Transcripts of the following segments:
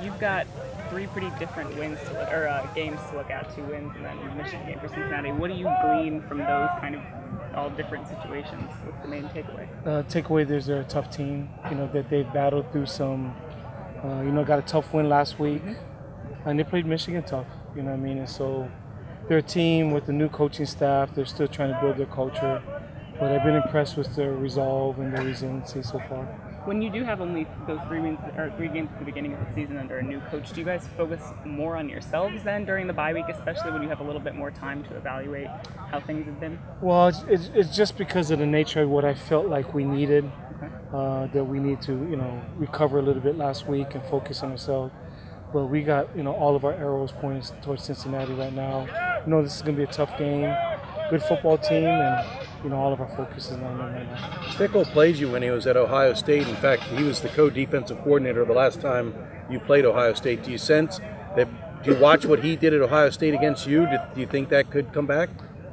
You've got three pretty different wins to look, or games to look at, two wins and then the Michigan game for Cincinnati. What do you glean from those kind of all different situations? What's the main takeaway? Takeaway, they're a tough team, that they've battled through some, got a tough win last week, and they played Michigan tough, and so they're a team with a new coaching staff. They're still trying to build their culture, but I've been impressed with their resolve and their resiliency so far. When you do have only those three games at the beginning of the season under a new coach, do you guys focus more on yourselves then during the bye week, especially when you have a little bit more time to evaluate how things have been? Well, it's just because of the nature of what I felt like we needed, that we need to, recover a little bit last week and focus on ourselves. But we got, all of our arrows pointed towards Cincinnati right now. This is going to be a tough game, good football team, and all of our focus is on them right now. Fickell played you when he was at Ohio State. In fact, he was the co-defensive coordinator the last time you played Ohio State. Do you sense that? Do you watch what he did at Ohio State against you? Do you think that could come back?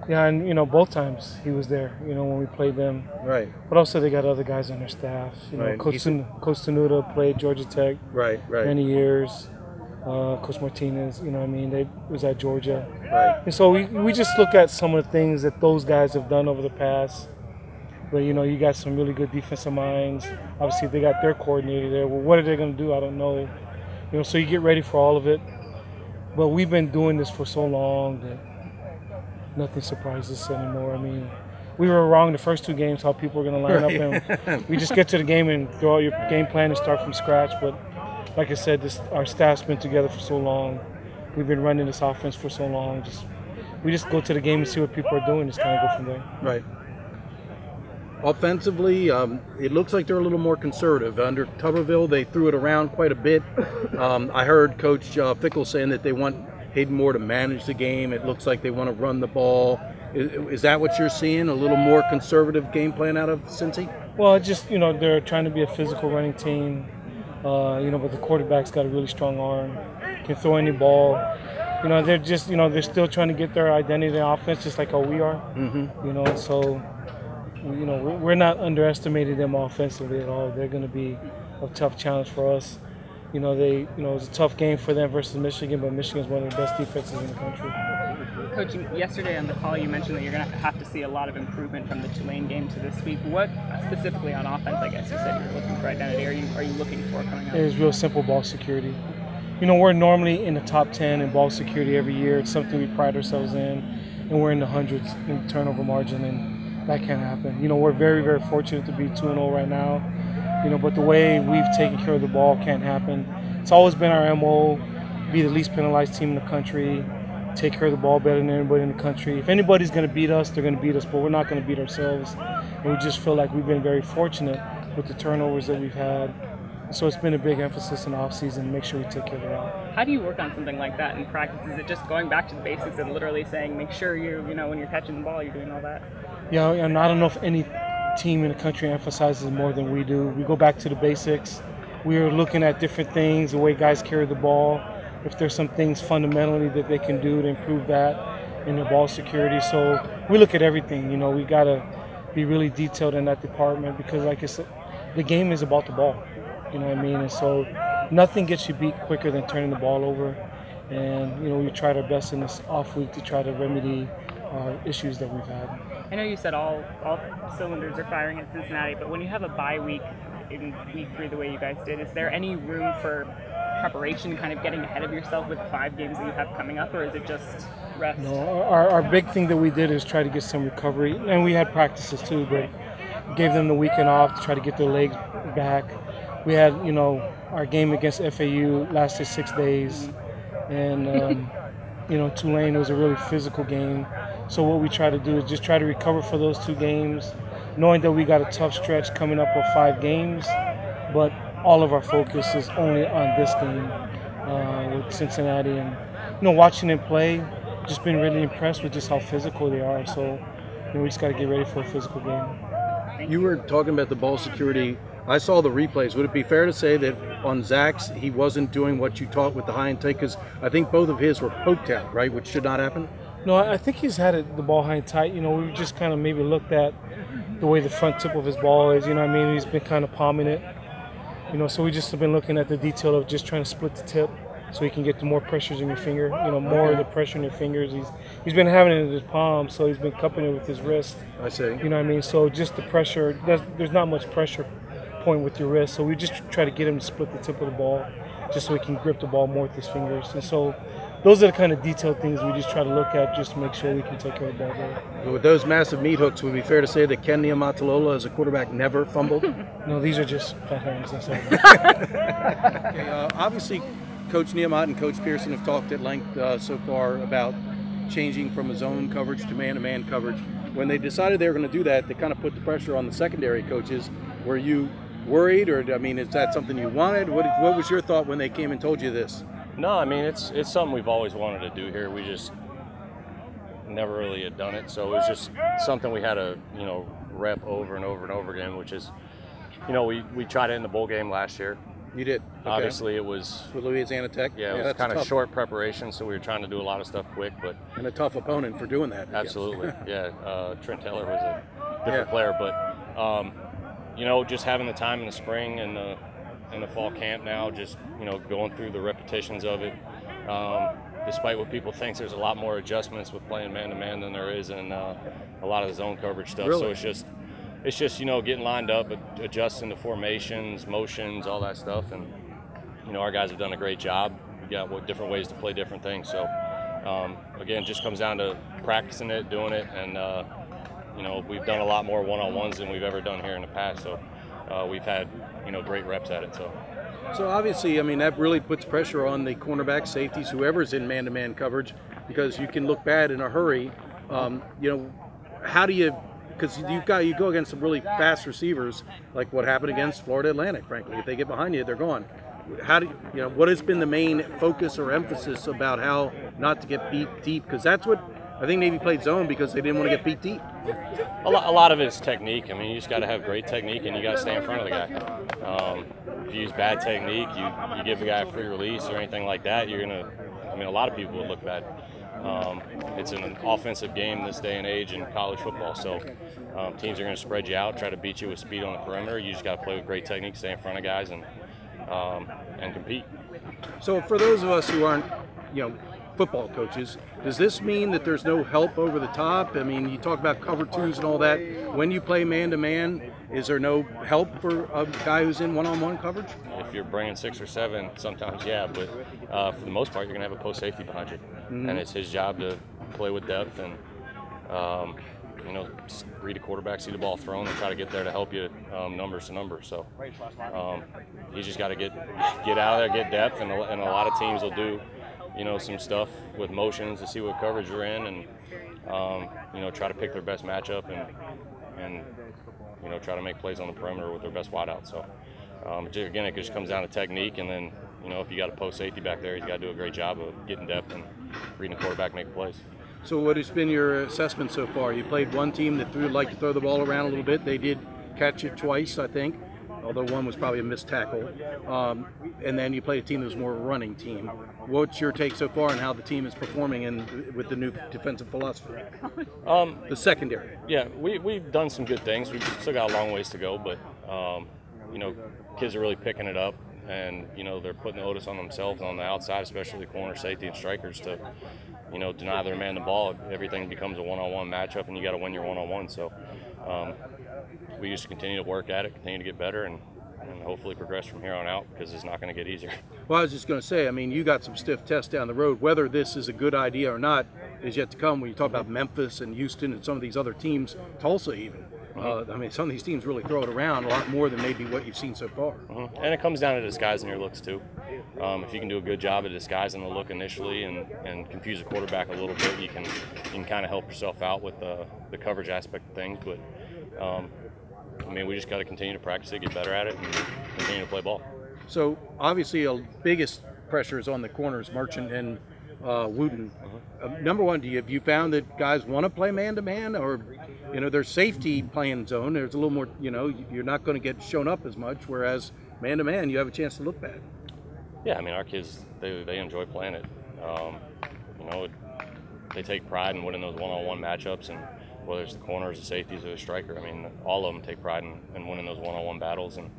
Yeah, and both times he was there. When we played them. Right. But also they got other guys on their staff. Right. Coach Tenuta played Georgia Tech. Right. Many years. Coach Martinez, they was at Georgia. Right. And so we just look at some of the things that those guys have done over the past. But, you got some really good defensive minds. Obviously, they got their coordinator there. Well, what are they going to do? I don't know. So you get ready for all of it. But we've been doing this for so long that nothing surprises us anymore. We were wrong the first two games how people were going to line up. And we just get to the game and throw out your game plan and start from scratch. But like I said, our staff's been together for so long. We've been running this offense for so long. We just go to the game and see what people are doing. Just kind of go from there. Right. Offensively, it looks like they're a little more conservative. Under Tuberville, they threw it around quite a bit. I heard Coach Fickell saying that they want Hayden Moore to manage the game. It looks like they want to run the ball. Is that what you're seeing? A little more conservative game plan out of Cincy? Well, they're trying to be a physical running team. But the quarterback's got a really strong arm, can throw any ball. They're still trying to get their identity in offense, just like how we are. Mm-hmm. So, we're not underestimating them offensively at all. They're going to be a tough challenge for us. It was a tough game for them versus Michigan, but Michigan's one of the best defenses in the country. Coach, yesterday on the call you mentioned that you're going to have to see a lot of improvement from the Tulane game to this week. What specifically on offense, I guess you said you were looking for identity, are you looking for coming up? It's real simple ball security. We're normally in the top 10 in ball security every year. It's something we pride ourselves in, and we're in the hundreds in turnover margin, and that can't happen. We're very, very fortunate to be 2-0 right now, but the way we've taken care of the ball can't happen. It's always been our MO, be the least penalized team in the country, take care of the ball better than anybody in the country. If anybody's going to beat us, they're going to beat us, but we're not going to beat ourselves. And we just feel like we've been very fortunate with the turnovers that we've had. So it's been a big emphasis in the offseason to make sure we take care of that. How do you work on something like that in practice? Is it just going back to the basics and literally saying, make sure when you're catching the ball, you're doing all that? Yeah, and I don't know if any team in the country emphasizes more than we do. We go back to the basics. We're looking at different things, the way guys carry the ball, if there's some things fundamentally that they can do to improve that in their ball security. So we look at everything. We got to be really detailed in that department because, like I said, the game is about the ball. And so nothing gets you beat quicker than turning the ball over. And, we tried our best in this off week to try to remedy our issues that we've had. I know you said all cylinders are firing at Cincinnati, but when you have a bye week in week 3 the way you guys did, is there any room for preparation, kind of getting ahead of yourself with the 5 games that you have coming up, or is it just rest? No, our big thing that we did is try to get some recovery, and we had practices too, but gave them the weekend off to try to get their legs back. We had, our game against FAU lasted 6 days, and Tulane was a really physical game. So what we try to do is just try to recover for those 2 games, knowing that we got a tough stretch coming up of 5 games, but all of our focus is only on this game with Cincinnati. And, watching them play, just been really impressed with just how physical they are. So, we just got to get ready for a physical game. You were talking about the ball security. I saw the replays. Would it be fair to say that on Zach's, he wasn't doing what you taught with the high and tight? Because I think both of his were poked out, right, which should not happen? No, I think he's had the ball high and tight. We just kind of maybe looked at the way the front tip of his ball is. He's been kind of palming it. So we just have been looking at the detail of just trying to split the tip so he can get the more pressures in your finger, more of the pressure in your fingers. He's been having it in his palm, so he's been cupping it with his wrist. I see. You know what I mean? So just the pressure, there's not much pressure point with your wrist, so we just try to get him to split the tip of the ball just so he can grip the ball more with his fingers. And so those are the kind of detailed things we just try to look at just to make sure we can take care of the ball better. But with those massive meat hooks, would it be fair to say that Ken Niumatalolo as a quarterback never fumbled? No, these are just fat hands. That's all. Okay, obviously, Coach Niumat and Coach Pearson have talked at length so far about changing from a zone coverage to man-to-man coverage. When they decided they were going to do that, they kind of put the pressure on the secondary coaches. Were you worried, or is that something you wanted? What was your thought when they came and told you this? No, it's something we've always wanted to do here. We just never really had done it, so it was just something we had to rep over and over and over again. Which is, we tried it in the bowl game last year. You did. Okay. Obviously, it was with Louisiana Tech. Yeah, it was kind of short preparation, so we were trying to do a lot of stuff quick, but and a tough opponent for doing that. Absolutely, yeah. Trent Taylor was a different player, but just having the time in the spring and in the fall camp now, just going through the repetitions of it. Despite what people think, there's a lot more adjustments with playing man-to-man than there is in a lot of the zone coverage stuff. Really? So it's just getting lined up, adjusting to formations, motions, all that stuff, and our guys have done a great job. We got different ways to play different things. So again, it just comes down to practicing it, doing it, and we've done a lot more one-on-ones than we've ever done here in the past. So we've had great reps at it. So obviously, that really puts pressure on the cornerback, safeties, whoever's in man-to-man coverage, because you can look bad in a hurry. How do you? Because you go against some really fast receivers, like what happened against Florida Atlantic. Frankly, if they get behind you, they're gone. How do what has been the main focus or emphasis about how not to get beat deep? Because that's what I think Navy played zone, because they didn't want to get beat deep. A lot of it is technique. You just got to have great technique, and you got to stay in front of the guy. If you use bad technique, you give the guy a free release or anything like that, you're gonna. A lot of people would look bad. It's an offensive game this day and age in college football, so teams are going to spread you out, try to beat you with speed on the perimeter. You just got to play with great technique, stay in front of guys, and compete. So for those of us who aren't, football coaches, does this mean that there's no help over the top? You talk about cover twos and all that. When you play man-to-man, is there no help for a guy who's in one-on-one coverage? If you're bringing 6 or 7, sometimes, yeah, but for the most part, you're going to have a post safety behind you. Mm-hmm. And it's his job to play with depth and, read a quarterback, see the ball thrown, and try to get there to help you numbers to numbers. So you just got to get out of there, get depth, and a lot of teams will do some stuff with motions to see what coverage you're in, and try to pick their best matchup and try to make plays on the perimeter with their best wideout. So again, it just comes down to technique, and then if you got a post safety back there, he's got to do a great job of getting depth and reading the quarterback, making plays. So what has been your assessment so far? You played one team that liked to throw the ball around a little bit. They did catch it twice, I think, although one was probably a missed tackle. And then you played a team that was more a running team. What's your take so far on how the team is performing with the new defensive philosophy? The secondary. Yeah, we've done some good things. We've still got a long ways to go, but kids are really picking it up, and they're putting the onus on themselves on the outside, especially corner, safety, and strikers, to deny their man the ball. Everything becomes a one-on-one matchup, and you got to win your one-on-one. So we just continue to work at it, continue to get better, and hopefully progress from here on out, because it's not going to get easier. Well, I was just going to say, you got some stiff tests down the road. Whether this is a good idea or not is yet to come. When you talk about Memphis and Houston and some of these other teams, Tulsa even. Some of these teams really throw it around a lot more than maybe what you've seen so far. Mm-hmm. And it comes down to disguising your looks too. If you can do a good job of disguising the look initially and confuse the quarterback a little bit, you can kind of help yourself out with the coverage aspect of things. But we just got to continue to practice it, get better at it, and continue to play ball. So obviously, the biggest pressure is on the corners, Merchant and Wooten. Number one, have you found that guys want to play man-to-man, or there's safety playing zone? There's a little more, you're not going to get shown up as much, whereas man-to-man, you have a chance to look bad. Yeah, our kids, they enjoy playing it. They take pride in winning those one-on-one matchups, and whether it's the corners, the safeties, or the striker, all of them take pride in winning those one-on-one battles. And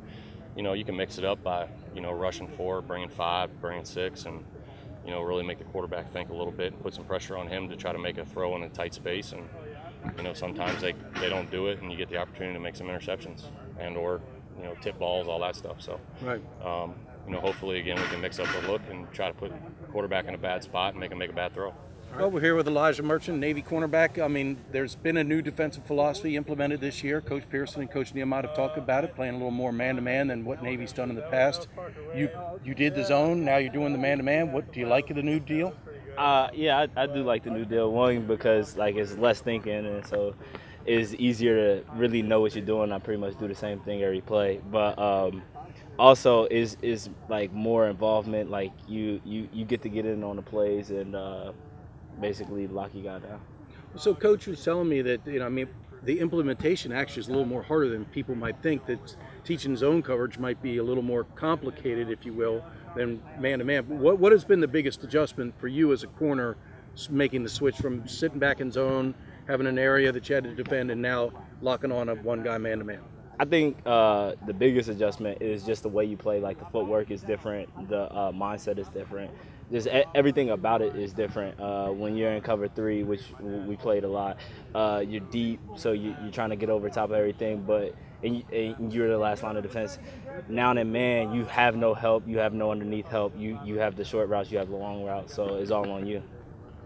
you can mix it up by, rushing 4, bringing 5, bringing 6, and, really make the quarterback think a little bit and put some pressure on him to try to make a throw in a tight space. And, sometimes they don't do it, and you get the opportunity to make some interceptions and or, tip balls, all that stuff. So, right. Hopefully, again, we can mix up the look and try to put the quarterback in a bad spot and make him make a bad throw. Well, we're here with Elijah Merchant, Navy cornerback. I mean, there's been a new defensive philosophy implemented this year. Coach Pearson and Coach Nehemiah have talked about it, playing a little more man-to-man than what Navy's done in the past. You did the zone, now you're doing the man-to-man. What do you like of the new deal? Yeah, I do like the new deal. One, because it's less thinking, and so it's easier to really know what you're doing. I pretty much do the same thing every play, but also is more involvement. Like you get to get in on the plays and basically lock your guy down. So Coach was telling me that the implementation actually is a little more harder than people might think. That teaching zone coverage might be a little more complicated, if you will, than man-to-man. What has been the biggest adjustment for you as a corner, making the switch from sitting back in zone, having an area that you had to defend, and now locking on a one-guy man-to-man? I think the biggest adjustment is just the way you play. Like the footwork is different, the mindset is different. Just everything about it is different. When you're in cover 3, which we played a lot, you're deep, so you're trying to get over top of everything, and you're the last line of defense. Now in man, you have no help, you have no underneath help, you have the short routes, you have the long routes, so it's all on you.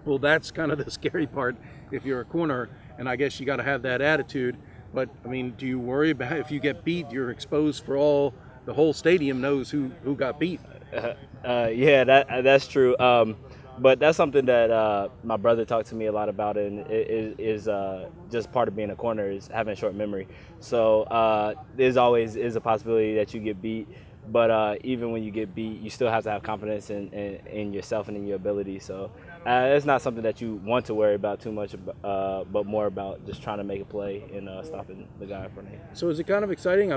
Well, that's kind of the scary part if you're a corner, and I guess you got to have that attitude. But, do you worry about if you get beat, you're exposed for the whole stadium knows who got beat? Yeah, that's true. But that's something that my brother talked to me a lot about, and it is just part of being a corner is having a short memory. So there's always is a possibility that you get beat, but even when you get beat, you still have to have confidence in yourself and in your ability. So it's not something that you want to worry about too much, but more about just trying to make a play and stopping the guy in front of you. So is it kind of exciting?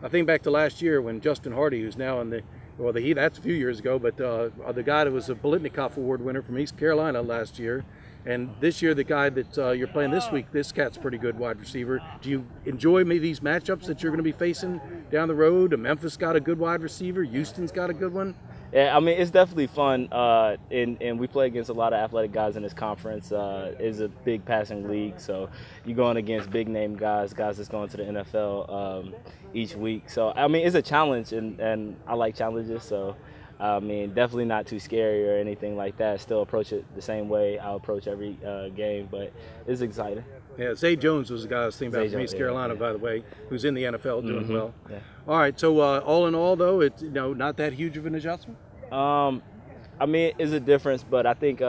I think back to last year when Justin Hardy, who's now that's a few years ago, but the guy that was a Bolitnikoff Award winner from East Carolina last year, and this year the guy that you're playing this week, this cat's pretty good wide receiver. Do you enjoy maybe these matchups that you're going to be facing down the road? Memphis got a good wide receiver. Houston's got a good one. Yeah, it's definitely fun, and we play against a lot of athletic guys in this conference. It's a big passing league, so you're going against big-name guys that's going to the NFL each week. So, it's a challenge, and I like challenges, so, definitely not too scary or anything like that. Still approach it the same way I approach every game, but it's exciting. Yeah, Zay Jones was the guy I was thinking about from East Carolina, by the way, who's in the NFL doing well. Yeah. All right, so all in all, though, it's not that huge of an adjustment? It's a difference, but I think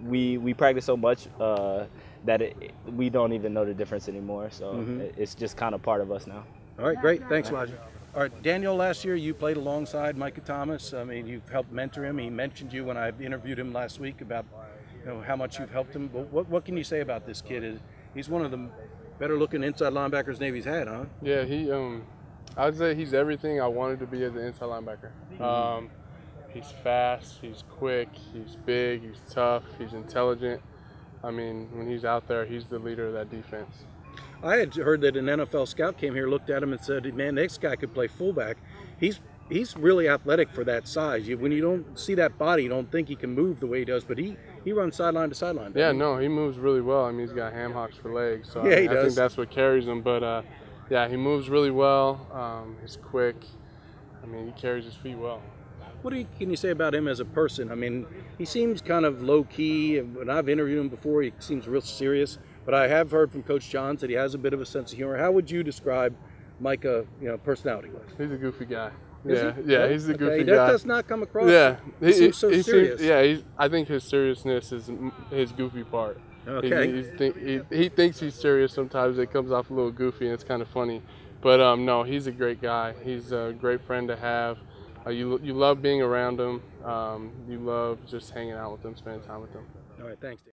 we practice so much that we don't even know the difference anymore. So it's just kind of part of us now. All right, great. Thanks, Elijah. All right, Daniel, last year you played alongside Micah Thomas. You've helped mentor him. He mentioned you when I interviewed him last week about how much you've helped him. But what can you say about this kid? He's one of the better-looking inside linebackers Navy's had, huh? Yeah, I'd say he's everything I wanted to be as an inside linebacker. He's fast, he's quick, he's big, he's tough, he's intelligent. When he's out there, he's the leader of that defense. I had heard that an NFL scout came here, looked at him, and said, "Man, this guy could play fullback." He's really athletic for that size. When you don't see that body, you don't think he can move the way he does. But he runs sideline to sideline. Yeah, no, he moves really well. He's got ham hocks for legs. So yeah, he does. I think that's what carries him. But yeah, he moves really well. He's quick. He carries his feet well. What can you say about him as a person? He seems kind of low-key. When I've interviewed him before, he seems real serious. But I have heard from Coach Johns that he has a bit of a sense of humor. How would you describe Micah, personality-wise? He's a goofy guy. He's a goofy guy. That does not come across. Yeah, he seems so serious. I think his seriousness is his goofy part. Okay. He thinks he's serious sometimes. It comes off a little goofy, and it's kind of funny. But no, he's a great guy. He's a great friend to have. You love being around him. You love just hanging out with him, spending time with him. All right, thanks, Dan.